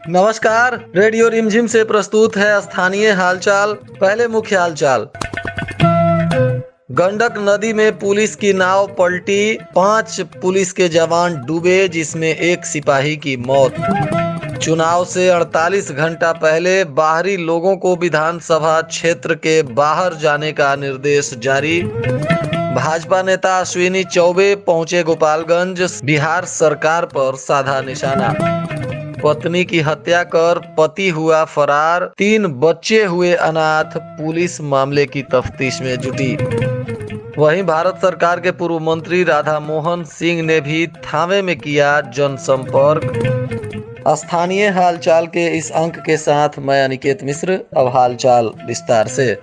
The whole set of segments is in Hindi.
नमस्कार। रेडियो रिमझिम से प्रस्तुत है स्थानीय हालचाल। पहले मुख्य हालचाल। गंडक नदी में पुलिस की नाव पलटी, 5 पुलिस के जवान डूबे जिसमें एक सिपाही की मौत। चुनाव से 48 घंटा पहले बाहरी लोगों को विधानसभा क्षेत्र के बाहर जाने का निर्देश जारी। भाजपा नेता अश्विनी चौबे पहुंचे गोपालगंज, बिहार सरकार पर साधा निशाना। पत्नी की हत्या कर पति हुआ फरार, 3 बच्चे हुए अनाथ, पुलिस मामले की तफ्तीश में जुटी। वहीं भारत सरकार के पूर्व मंत्री राधा मोहन सिंह ने भी थावे में किया जनसंपर्क। स्थानीय हालचाल के इस अंक के साथ मैं अनिकेत मिश्र। अब हालचाल विस्तार से।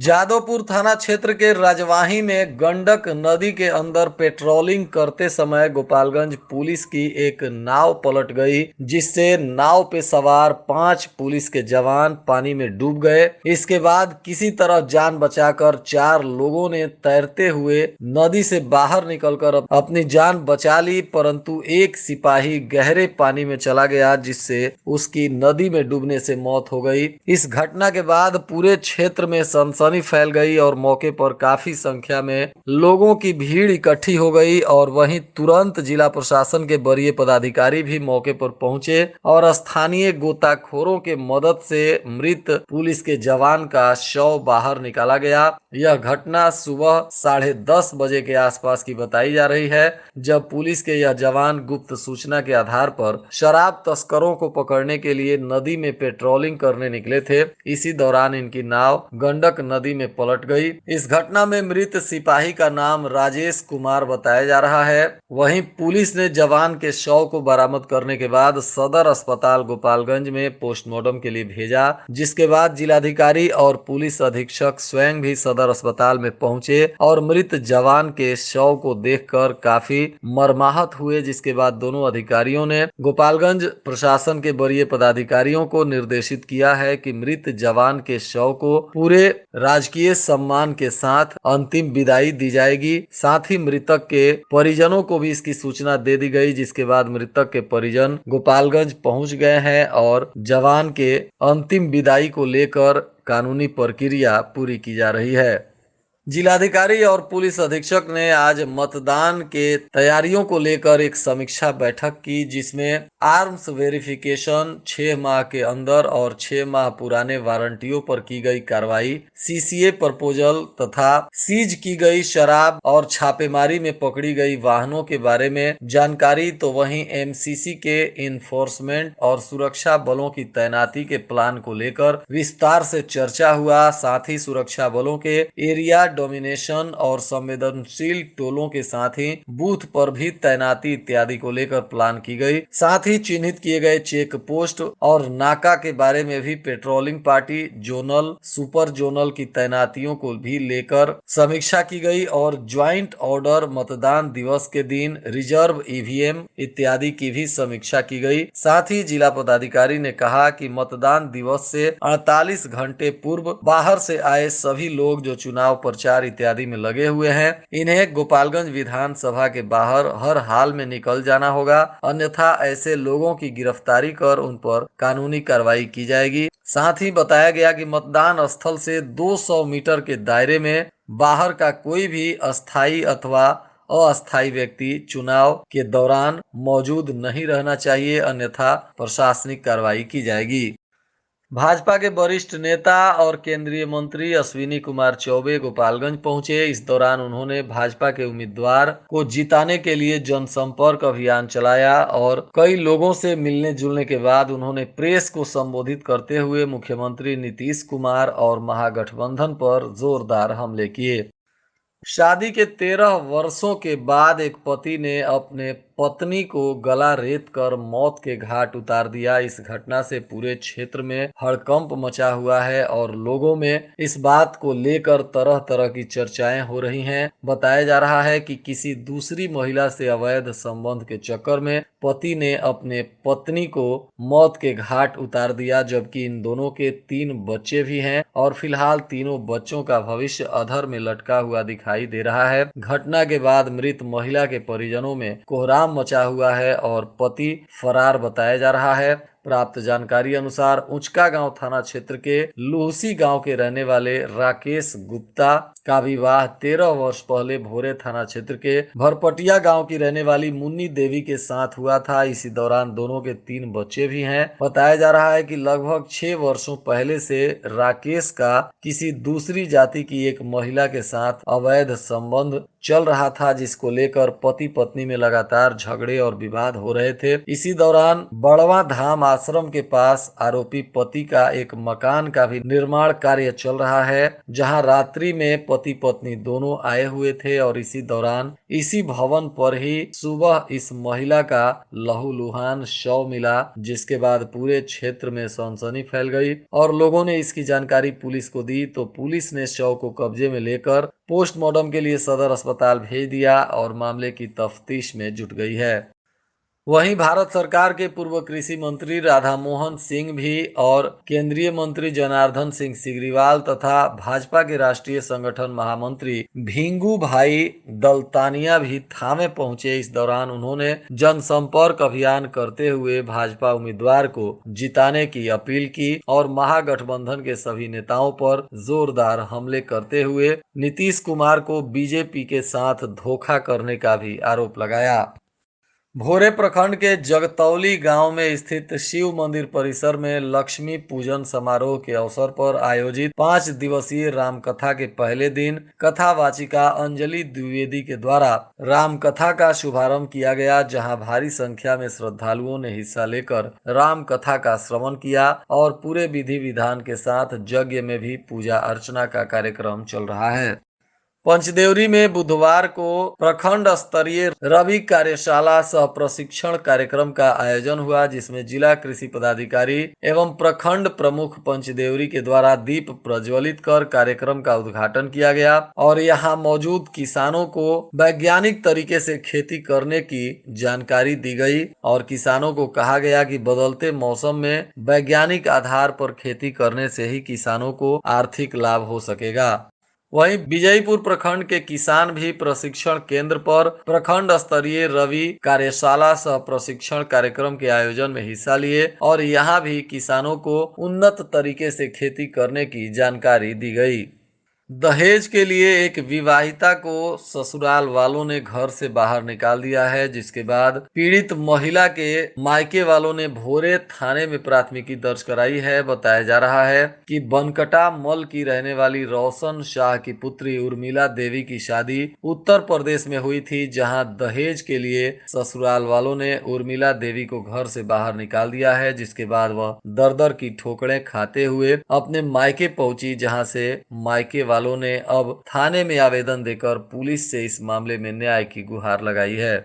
जादवपुर थाना क्षेत्र के रजवाही में गंडक नदी के अंदर पेट्रोलिंग करते समय गोपालगंज पुलिस की एक नाव पलट गई, जिससे नाव पे सवार 5 पुलिस के जवान पानी में डूब गए। इसके बाद किसी तरह जान बचाकर 4 लोगों ने तैरते हुए नदी से बाहर निकलकर अपनी जान बचा ली, परंतु एक सिपाही गहरे पानी में चला गया, जिससे उसकी नदी में डूबने से मौत हो गई। इस घटना के बाद पूरे क्षेत्र में सनसनी फैल गई और मौके पर काफी संख्या में लोगों की भीड़ इकट्ठी हो गई। और वहीं तुरंत जिला प्रशासन के वरीय पदाधिकारी भी मौके पर पहुंचे और स्थानीय गोताखोरों के मदद से मृत पुलिस के जवान का शव बाहर निकाला गया। यह घटना सुबह 10:30 बजे के आसपास की बताई जा रही है, जब पुलिस के यह जवान गुप्त सूचना के आधार पर शराब तस्करों को पकड़ने के लिए नदी में पेट्रोलिंग करने निकले थे। इसी दौरान इनकी नाव गंडक नदी में पलट गई। इस घटना में मृत सिपाही का नाम राजेश कुमार बताया जा रहा है। वहीं पुलिस ने जवान के शव को बरामद करने के बाद सदर अस्पताल गोपालगंज में पोस्टमार्टम के लिए भेजा, जिसके बाद जिलाधिकारी और पुलिस अधीक्षक स्वयं भी सदर अस्पताल में पहुंचे और मृत जवान के शव को देखकर काफी मर्माहत हुए। जिसके बाद दोनों अधिकारियों ने गोपालगंज प्रशासन के वरीय पदाधिकारियों को निर्देशित किया है कि मृत जवान के शव को पूरे राजकीय सम्मान के साथ अंतिम विदाई दी जाएगी। साथ ही मृतक के परिजनों को भी इसकी सूचना दे दी गई, जिसके बाद मृतक के परिजन गोपालगंज पहुंच गए हैं और जवान के अंतिम विदाई को लेकर कानूनी प्रक्रिया पूरी की जा रही है। जिलाधिकारी और पुलिस अधीक्षक ने आज मतदान के तैयारियों को लेकर एक समीक्षा बैठक की, जिसमें आर्म्स वेरिफिकेशन, 6 माह के अंदर और 6 माह पुराने वारंटियों पर की गई कार्रवाई, सीसीए प्रपोजल तथा सीज की गई शराब और छापेमारी में पकड़ी गई वाहनों के बारे में जानकारी। तो वहीं एमसीसी के इन्फोर्समेंट और सुरक्षा बलों की तैनाती के प्लान को लेकर विस्तार से चर्चा हुआ। साथ ही सुरक्षा बलों के एरिया डोमिनेशन और संवेदनशील टोलों के साथ ही बूथ पर भी तैनाती इत्यादि को लेकर प्लान की गई। साथ ही चिन्हित किए गए चेक पोस्ट और नाका के बारे में भी patrolling party, zonal, super zonal की तैनातियों को भी लेकर समीक्षा की गई और ज्वाइंट ऑर्डर, मतदान दिवस के दिन रिजर्व ईवीएम इत्यादि की भी समीक्षा की गई। साथ ही जिला पदाधिकारी ने कहा कि मतदान दिवस से 48 घंटे पूर्व बाहर से आए सभी लोग जो चुनाव प्रचार इत्यादि में लगे हुए हैं, इन्हें गोपालगंज विधानसभा के बाहर हर हाल में निकल जाना होगा, अन्यथा ऐसे लोगों की गिरफ्तारी कर उन पर कानूनी कार्रवाई की जाएगी। साथ ही बताया गया कि मतदान स्थल से 200 मीटर के दायरे में बाहर का कोई भी अस्थायी अथवा अस्थायी व्यक्ति चुनाव के दौरान मौजूद नहीं रहना चाहिए, अन्यथा प्रशासनिक कार्रवाई की जाएगी। भाजपा के वरिष्ठ नेता और केंद्रीय मंत्री अश्विनी कुमार चौबे गोपालगंज पहुंचे। इस दौरान उन्होंने भाजपा के उम्मीदवार को जिताने के लिए जनसंपर्क अभियान चलाया और कई लोगों से मिलने जुलने के बाद उन्होंने प्रेस को संबोधित करते हुए मुख्यमंत्री नीतीश कुमार और महागठबंधन पर जोरदार हमले किए। शादी के 13 वर्षों के बाद एक पति ने अपने पत्नी को गला रेत कर मौत के घाट उतार दिया। इस घटना से पूरे क्षेत्र में हड़कंप मचा हुआ है और लोगों में इस बात को लेकर तरह तरह की चर्चाएं हो रही हैं। बताया जा रहा है कि किसी दूसरी महिला से अवैध संबंध के चक्कर में पति ने अपने पत्नी को मौत के घाट उतार दिया, जबकि इन दोनों के 3 बच्चे भी हैं और फिलहाल तीनों बच्चों का भविष्य अधर में लटका हुआ दिखाई दे रहा है। घटना के बाद मृत महिला के परिजनों में कोहराम हंगाम मचा हुआ है और पति फरार बताया जा रहा है। प्राप्त जानकारी अनुसार उचका गांव थाना क्षेत्र के लुहसी गांव के रहने वाले राकेश गुप्ता का विवाह 13 वर्ष पहले भोरे थाना क्षेत्र के भरपटिया गांव की रहने वाली मुन्नी देवी के साथ हुआ था। इसी दौरान दोनों के 3 बच्चे भी हैं। बताया जा रहा है कि लगभग 6 वर्षों पहले से राकेश का किसी दूसरी जाति की एक महिला के साथ अवैध संबंध चल रहा था, जिसको लेकर पति पत्नी में लगातार झगड़े और विवाद हो रहे थे। इसी दौरान बड़वा धाम आश्रम के पास आरोपी पति का एक मकान का भी निर्माण कार्य चल रहा है, जहां रात्रि में पति पत्नी दोनों आए हुए थे और इसी दौरान इसी भवन पर ही सुबह इस महिला का लहूलुहान शव मिला, जिसके बाद पूरे क्षेत्र में सनसनी फैल गई और लोगों ने इसकी जानकारी पुलिस को दी तो पुलिस ने शव को कब्जे में लेकर पोस्टमार्टम के लिए सदर अस्पताल भेज दिया और मामले की तफ्तीश में जुट गई है। वहीं भारत सरकार के पूर्व कृषि मंत्री राधा मोहन सिंह भी और केंद्रीय मंत्री जनार्दन सिंह सिग्रीवाल तथा भाजपा के राष्ट्रीय संगठन महामंत्री भिंगू भाई दलतानिया भी थाने पहुंचे। इस दौरान उन्होंने जनसंपर्क अभियान करते हुए भाजपा उम्मीदवार को जिताने की अपील की और महागठबंधन के सभी नेताओं पर जोरदार हमले करते हुए नीतीश कुमार को बीजेपी के साथ धोखा करने का भी आरोप लगाया। भोरे प्रखंड के जगतौली गांव में स्थित शिव मंदिर परिसर में लक्ष्मी पूजन समारोह के अवसर पर आयोजित 5 दिवसीय रामकथा के पहले दिन कथावाचिका अंजलि द्विवेदी के द्वारा रामकथा का शुभारंभ किया गया, जहां भारी संख्या में श्रद्धालुओं ने हिस्सा लेकर रामकथा का श्रवण किया और पूरे विधि विधान के साथ यज्ञ में भी पूजा अर्चना का कार्यक्रम चल रहा है। पंचदेवरी में बुधवार को प्रखंड स्तरीय रवि कार्यशाला सह प्रशिक्षण कार्यक्रम का आयोजन हुआ, जिसमें जिला कृषि पदाधिकारी एवं प्रखंड प्रमुख पंचदेवरी के द्वारा दीप प्रज्वलित कर कार्यक्रम का उद्घाटन किया गया और यहां मौजूद किसानों को वैज्ञानिक तरीके से खेती करने की जानकारी दी गई और किसानों को कहा गया कि बदलते मौसम में वैज्ञानिक आधार पर खेती करने से ही किसानों को आर्थिक लाभ हो सकेगा। वहीं विजयपुर प्रखंड के किसान भी प्रशिक्षण केंद्र पर प्रखंड स्तरीय रवि कार्यशाला सह प्रशिक्षण कार्यक्रम के आयोजन में हिस्सा लिए और यहां भी किसानों को उन्नत तरीके से खेती करने की जानकारी दी गई। दहेज के लिए एक विवाहिता को ससुराल वालों ने घर से बाहर निकाल दिया है, जिसके बाद पीड़ित महिला के मायके वालों ने भोरे थाने में प्राथमिकी दर्ज कराई है। बताया जा रहा है कि बनकटा मल की रहने वाली रोशन शाह की पुत्री उर्मिला देवी की शादी उत्तर प्रदेश में हुई थी, जहां दहेज के लिए ससुराल वालों ने उर्मिला देवी को घर से बाहर निकाल दिया है, जिसके बाद वह दर दर की ठोकरें खाते हुए अपने मायके पहुंची, जहां से मायके वालों ने अब थाने में आवेदन देकर पुलिस से इस मामले में न्याय की गुहार लगाई है।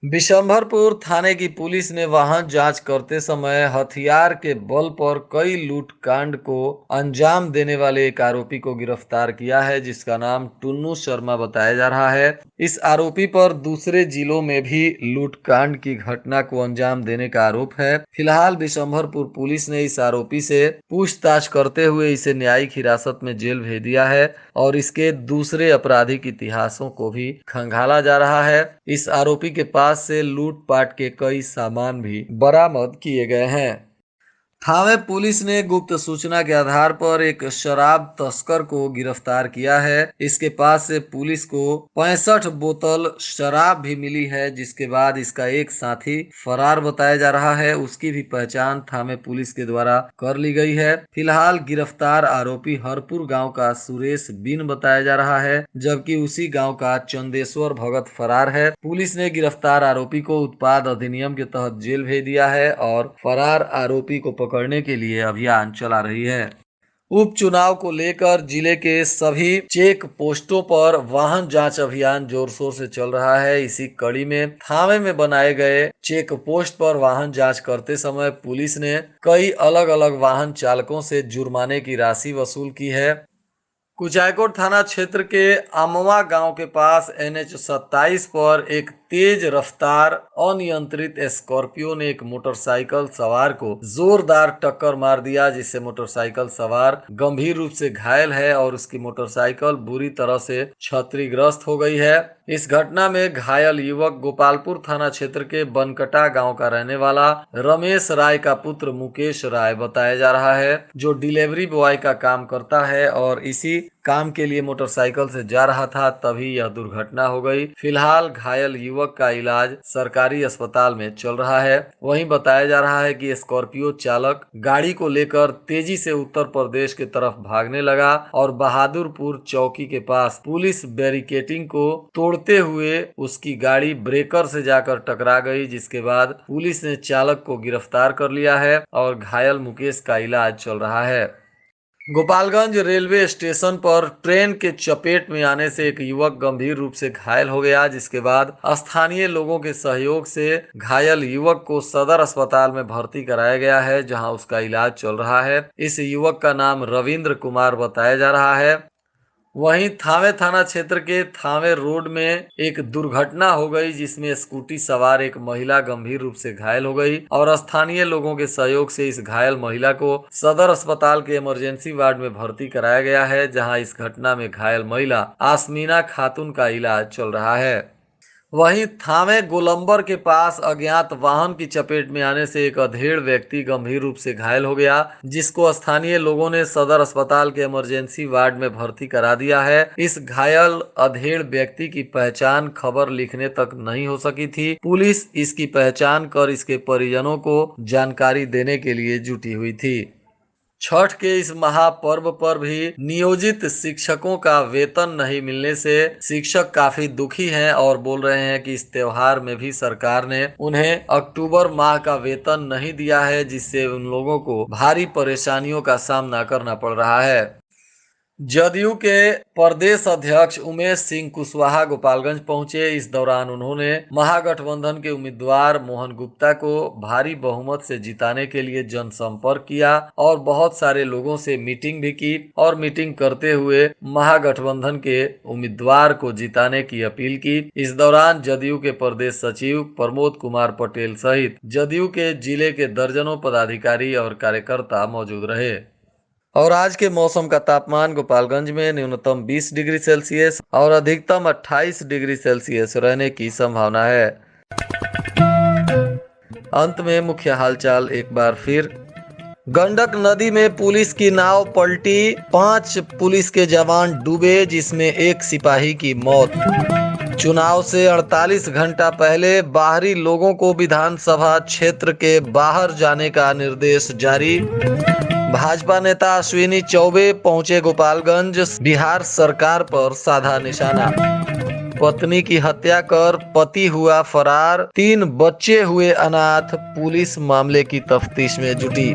बिशंभरपुर थाने की पुलिस ने वाहन जांच करते समय हथियार के बल पर कई लूट कांड को अंजाम देने वाले एक आरोपी को गिरफ्तार किया है, जिसका नाम टुन्नू शर्मा बताया जा रहा है। इस आरोपी पर दूसरे जिलों में भी लूट कांड की घटना को अंजाम देने का आरोप है। फिलहाल बिशंभरपुर पुलिस ने इस आरोपी से पूछताछ करते हुए इसे न्यायिक हिरासत में जेल भेज दिया है और इसके दूसरे आपराधिक इतिहासों को भी खंगाला जा रहा है। इस आरोपी के पास से लूटपाट के कई सामान भी बरामद किए गए हैं। थावे पुलिस ने गुप्त सूचना के आधार पर एक शराब तस्कर को गिरफ्तार किया है। इसके पास से पुलिस को 65 बोतल शराब भी मिली है, जिसके बाद इसका एक साथी फरार बताया जा रहा है। उसकी भी पहचान थावे पुलिस के द्वारा कर ली गई है। फिलहाल गिरफ्तार आरोपी हरपुर गांव का सुरेश बिन बताया जा रहा है, जबकि उसी गांव का चंदेश्वर भगत फरार है। पुलिस ने गिरफ्तार आरोपी को उत्पाद अधिनियम के तहत जेल भेज दिया है और फरार आरोपी को पकड़ने के लिए अभियान चला रही है। उपचुनाव को लेकर जिले के सभी चेक पोस्टों पर वाहन जांच अभियान जोर शोर से चल रहा है। इसी कड़ी में थावे में बनाए गए चेक पोस्ट पर वाहन जांच करते समय पुलिस ने कई अलग अलग वाहन चालकों से जुर्माने की राशि वसूल की है। कुचायकोट थाना क्षेत्र के अमवा गांव के पास NH 27 पर एक तेज रफ्तार अनियंत्रित स्कॉर्पियो ने एक मोटरसाइकिल सवार को जोरदार टक्कर मार दिया, जिससे मोटरसाइकिल सवार गंभीर रूप से घायल है और उसकी मोटरसाइकिल बुरी तरह से क्षतिग्रस्त हो गई है। इस घटना में घायल युवक गोपालपुर थाना क्षेत्र के बनकटा गांव का रहने वाला रमेश राय का पुत्र मुकेश राय बताया जा रहा है, जो डिलीवरी बॉय का काम करता है और इसी काम के लिए मोटरसाइकिल से जा रहा था, तभी यह दुर्घटना हो गई। फिलहाल घायल युवक का इलाज सरकारी अस्पताल में चल रहा है। वहीं बताया जा रहा है कि स्कॉर्पियो चालक गाड़ी को लेकर तेजी से उत्तर प्रदेश की तरफ भागने लगा और बहादुरपुर चौकी के पास पुलिस बैरिकेडिंग को तोड़ते हुए उसकी गाड़ी ब्रेकर से जाकर टकरा गई, जिसके बाद पुलिस ने चालक को गिरफ्तार कर लिया है और घायल मुकेश का इलाज चल रहा है। गोपालगंज रेलवे स्टेशन पर ट्रेन के चपेट में आने से एक युवक गंभीर रूप से घायल हो गया, जिसके बाद स्थानीय लोगों के सहयोग से घायल युवक को सदर अस्पताल में भर्ती कराया गया है, जहां उसका इलाज चल रहा है। इस युवक का नाम रविंद्र कुमार बताया जा रहा है। वहीं थावे थाना क्षेत्र के थावे रोड में एक दुर्घटना हो गई, जिसमें स्कूटी सवार एक महिला गंभीर रूप से घायल हो गई और स्थानीय लोगों के सहयोग से इस घायल महिला को सदर अस्पताल के इमरजेंसी वार्ड में भर्ती कराया गया है, जहां इस घटना में घायल महिला आसमीना खातून का इलाज चल रहा है। वहीं थावे गोलंबर के पास अज्ञात वाहन की चपेट में आने से एक अधेड़ व्यक्ति गंभीर रूप से घायल हो गया, जिसको स्थानीय लोगों ने सदर अस्पताल के इमरजेंसी वार्ड में भर्ती करा दिया है। इस घायल अधेड़ व्यक्ति की पहचान खबर लिखने तक नहीं हो सकी थी। पुलिस इसकी पहचान कर इसके परिजनों को जानकारी देने के लिए जुटी हुई थी। छठ के इस महापर्व पर भी नियोजित शिक्षकों का वेतन नहीं मिलने से शिक्षक काफी दुखी हैं और बोल रहे हैं कि इस त्योहार में भी सरकार ने उन्हें अक्टूबर माह का वेतन नहीं दिया है, जिससे उन लोगों को भारी परेशानियों का सामना करना पड़ रहा है। जदयू के प्रदेश अध्यक्ष उमेश सिंह कुशवाहा गोपालगंज पहुंचे। इस दौरान उन्होंने महागठबंधन के उम्मीदवार मोहन गुप्ता को भारी बहुमत से जिताने के लिए जनसंपर्क किया और बहुत सारे लोगों से मीटिंग भी की और मीटिंग करते हुए महागठबंधन के उम्मीदवार को जिताने की अपील की। इस दौरान जदयू के प्रदेश सचिव प्रमोद कुमार पटेल सहित जदयू के जिले के दर्जनों पदाधिकारी और कार्यकर्ता मौजूद रहे। और आज के मौसम का तापमान गोपालगंज में न्यूनतम 20 डिग्री सेल्सियस और अधिकतम 28 डिग्री सेल्सियस रहने की संभावना है। अंत में मुख्य हालचाल एक बार फिर। गंडक नदी में पुलिस की नाव पलटी, 5 पुलिस के जवान डूबे, जिसमें एक सिपाही की मौत। चुनाव से 48 घंटा पहले बाहरी लोगों को विधानसभा क्षेत्र के बाहर जाने का निर्देश जारी। भाजपा नेता अश्विनी चौबे पहुंचे गोपालगंज, बिहार सरकार पर साधा निशाना। पत्नी की हत्या कर पति हुआ फरार, 3 बच्चे हुए अनाथ, पुलिस मामले की तफ्तीश में जुटी।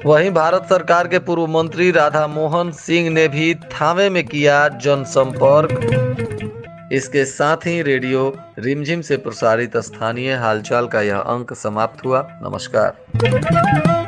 वहीं भारत सरकार के पूर्व मंत्री राधा मोहन सिंह ने भी थावे में किया जनसंपर्क। इसके साथ ही रेडियो रिमझिम से प्रसारित स्थानीय हालचाल का यह अंक समाप्त हुआ। नमस्कार।